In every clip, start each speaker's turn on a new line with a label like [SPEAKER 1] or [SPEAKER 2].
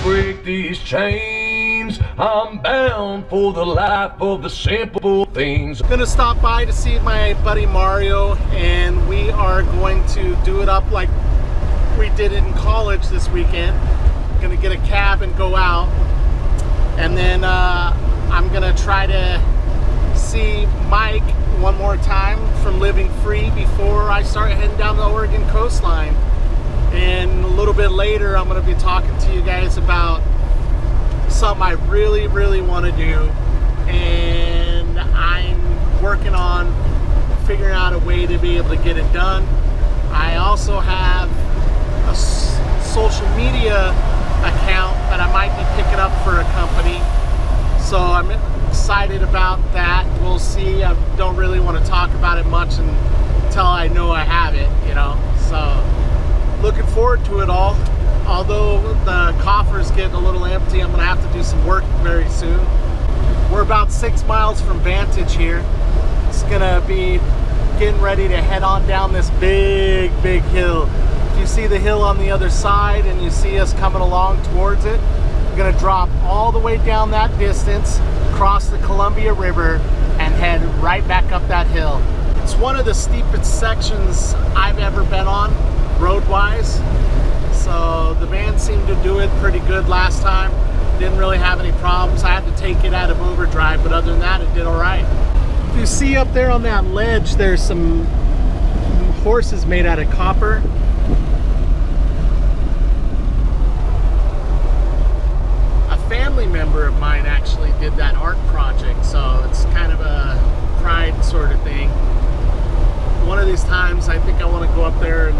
[SPEAKER 1] break these chains. I'm bound for the life of the simple things.
[SPEAKER 2] I'm gonna stop by to see my buddy Mario, and we are going to do it up like we did in college this weekend. Gonna get a cab and go out, and then I'm gonna try to see Mike one more time from Living Free before I start heading down the Oregon coastline. And a little bit later, I'm going to be talking to you guys about something I really want to do, and I'm working on figuring out a way to be able to get it done. I also have a social media account that I might be picking up for a company, so I'm excited about that. We'll see. I don't really want to talk about it much until I know I have it, you know. So looking forward to it all. Although the coffer's getting a little empty, I'm gonna have to do some work very soon. We're about 6 miles from Vantage here. It's gonna be getting ready to head on down this big hill. If you see the hill on the other side and you see us coming along towards it, we're gonna drop all the way down that distance, cross the Columbia River, and head right back up that hill. It's one of the steepest sections I've ever been on, road-wise. So the van seemed to do it pretty good last time. Didn't really have any problems. I had to take it out of overdrive, but other than that, it did all right. If you see up there on that ledge, there's some horses made out of copper. A family member of mine actually did that art project, so it's kind of a pride sort of thing. One of these times, I think I want to go up there and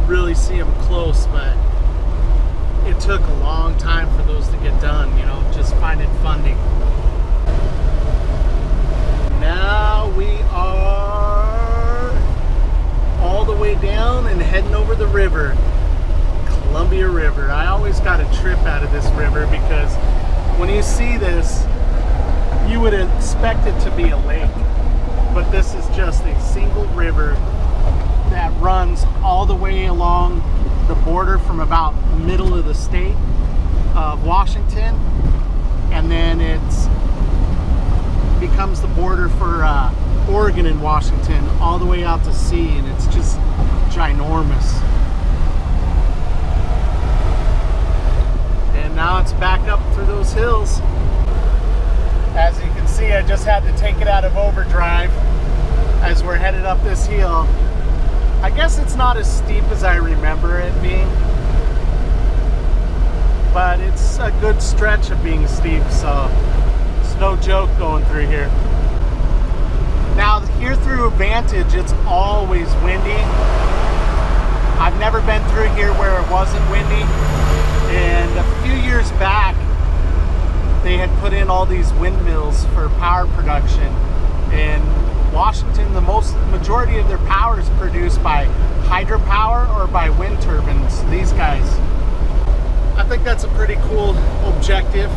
[SPEAKER 2] really see them close, but it took a long time for those to get done, you know, just finding funding. Now we are all the way down and heading over the river, Columbia River. I always got a trip out of this river because when you see this, you would expect it to be a lake, but this is just a single river that runs all the way along the border from about the middle of the state of Washington, and then it becomes the border for Oregon and Washington all the way out to sea, and it's just ginormous. And now it's back up through those hills. As you can see, I just had to take it out of overdrive as we're headed up this hill. I guess it's not as steep as I remember it being, but it's a good stretch of being steep, so it's no joke going through here. Now here through Vantage, it's always windy. I've never been through here where it wasn't windy, and a few years back they had put in all these windmills for power production. In Washington, the majority of their power is produced by hydropower or by wind turbines, these guys. I think that's a pretty cool objective.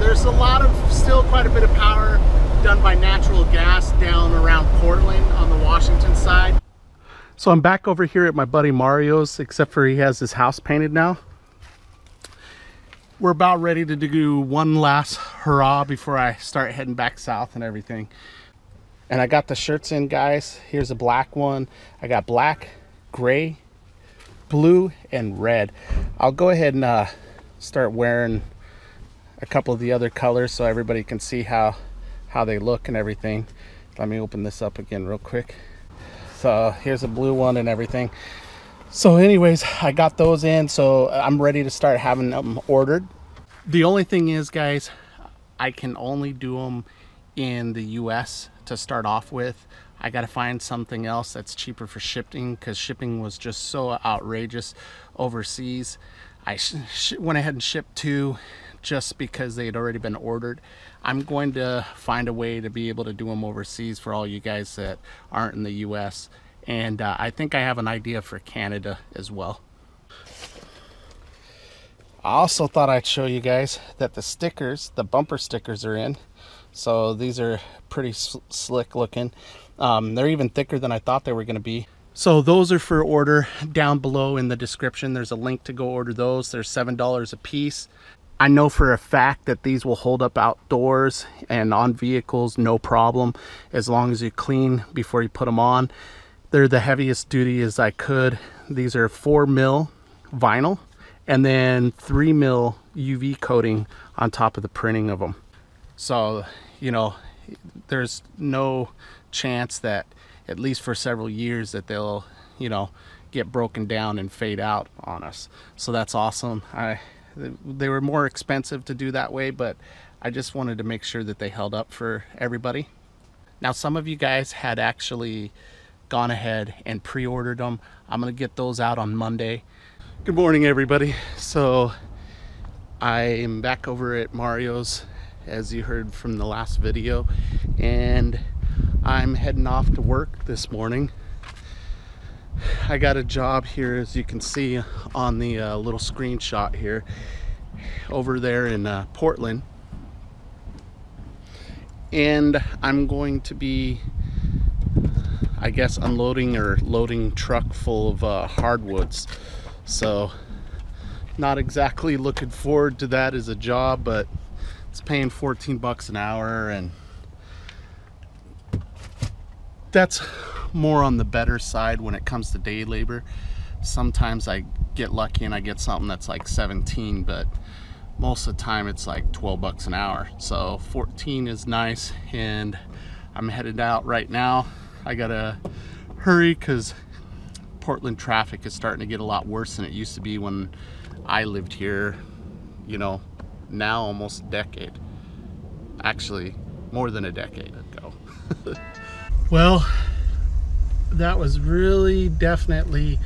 [SPEAKER 2] There's a lot of, still quite a bit of power done by natural gas down around Portland on the Washington side. So I'm back over here at my buddy Mario's, except for he has his house painted now. We're about ready to do one last hurrah before I start heading back south and everything. And I got the shirts in, guys. Here's a black one. I got black, gray, blue, and red. I'll go ahead and start wearing a couple of the other colors so everybody can see how they look and everything. Let me open this up again real quick. So here's a blue one and everything. So anyways, I got those in, so I'm ready to start having them ordered. The only thing is, guys, I can only do them in the US to start off with. I got to find something else that's cheaper for shipping, because shipping was just so outrageous overseas. I went ahead and shipped 2 just because they had already been ordered. I'm going to find a way to be able to do them overseas for all you guys that aren't in the US. And I think I have an idea for Canada as well. I also thought I'd show you guys that the stickers, the bumper stickers, are in. So these are pretty slick looking. They're even thicker than I thought they were going to be. So those are for order. Down below in the description, there's a link to go order those. They're $7 a piece. I know for a fact that these will hold up outdoors and on vehicles, no problem, as long as you clean before you put them on. They're the heaviest duty as I could. These are 4 mil vinyl and then 3 mil UV coating on top of the printing of them. So, you know, there's no chance that, at least for several years, that they'll, you know, get broken down and fade out on us. So that's awesome. They were more expensive to do that way, but I just wanted to make sure that they held up for everybody. Now, some of you guys had actually gone ahead and pre-ordered them. I'm gonna get those out on Monday. Good morning, everybody. So I'm back over at Mario's, as you heard from the last video, and I'm heading off to work this morning. I got a job here, as you can see on the little screenshot here, over there in Portland, and I'm going to be, I guess, unloading or loading truck full of hardwoods. So not exactly looking forward to that as a job, but it's paying 14 bucks an hour, and that's more on the better side when it comes to day labor. Sometimes I get lucky and I get something that's like 17, but most of the time it's like 12 bucks an hour. So 14 is nice, and I'm headed out right now. I gotta hurry because Portland traffic is starting to get a lot worse than it used to be when I lived here, you know, now almost a decade. Actually, more than a decade ago. Well, that was really definitely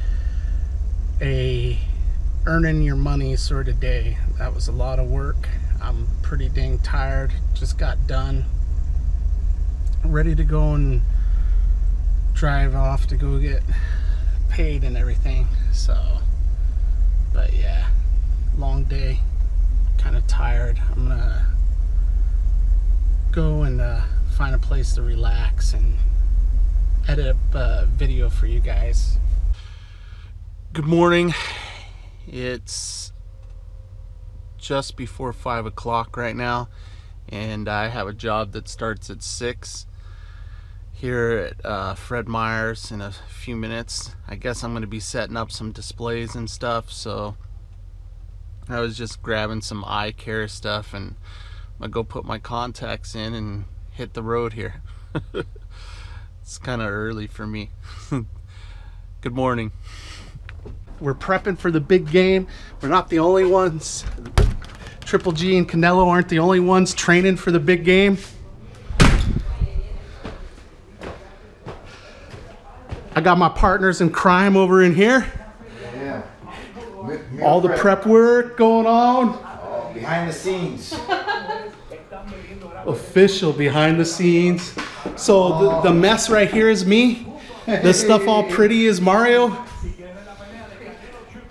[SPEAKER 2] a earning your money sort of day. That was a lot of work. I'm pretty dang tired. Just got done. Ready to go and drive off to go get paid and everything. So, but yeah, long day, kind of tired. I'm gonna go and find a place to relax and edit a video for you guys. Good morning. It's just before 5 o'clock right now, and I have a job that starts at 6 here at Fred Meyer's in a few minutes. I guess I'm going to be setting up some displays and stuff, so I was just grabbing some eye care stuff, and I'm gonna go put my contacts in and hit the road here. It's kind of early for me. Good morning. We're prepping for the big game. We're not the only ones. Triple G and Canelo aren't the only ones training for the big game. I got my partners in crime over in here.
[SPEAKER 3] Yeah.
[SPEAKER 2] All the prep work going on.
[SPEAKER 3] Oh, behind the scenes.
[SPEAKER 2] Official behind the scenes. So the mess right here is me. The stuff all pretty is Mario.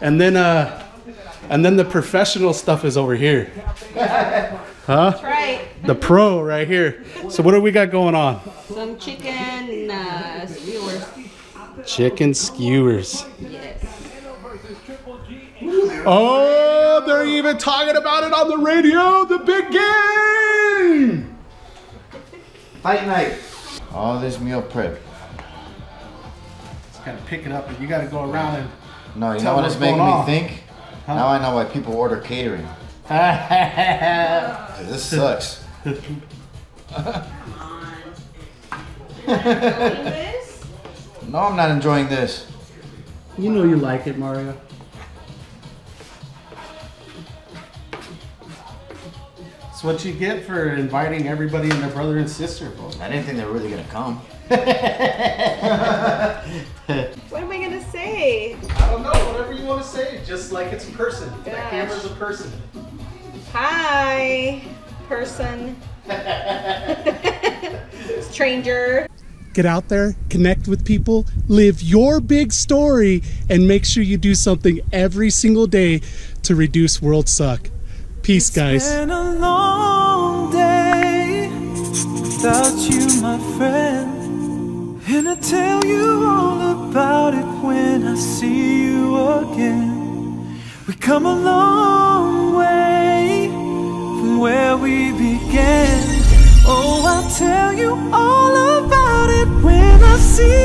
[SPEAKER 2] And then the professional stuff is over here. Huh?
[SPEAKER 4] That's right.
[SPEAKER 2] The pro right here. So what do we got going on?
[SPEAKER 4] Some chicken skewers.
[SPEAKER 2] Chicken skewers.
[SPEAKER 4] Yes.
[SPEAKER 2] Oh, they're even talking about it on the radio. The big game.
[SPEAKER 3] Fight night. All this meal prep.
[SPEAKER 2] It's kind of picking up, but you got to go around and
[SPEAKER 3] No, you
[SPEAKER 2] tell
[SPEAKER 3] know what
[SPEAKER 2] what's
[SPEAKER 3] it's making
[SPEAKER 2] going
[SPEAKER 3] me
[SPEAKER 2] on.
[SPEAKER 3] think?
[SPEAKER 2] Huh?
[SPEAKER 3] Now I know why people order catering. This sucks. No, I'm not enjoying this.
[SPEAKER 2] You know you like it, Mario. It's what you get for inviting everybody and their brother and sister.
[SPEAKER 3] I didn't think they were really gonna come.
[SPEAKER 4] What am I gonna say?
[SPEAKER 2] I don't know, whatever you want to say, just like it's a person. That camera's a person.
[SPEAKER 4] Hi, person. Stranger.
[SPEAKER 2] Get out there, connect with people, live your big story, and make sure you do something every single day to reduce world suck. Peace, guys.
[SPEAKER 5] It's been a long day without you, my friend. And I'll tell you all about it when I see you again. We come a long way from where we began. Oh, I'll tell you all about it when I see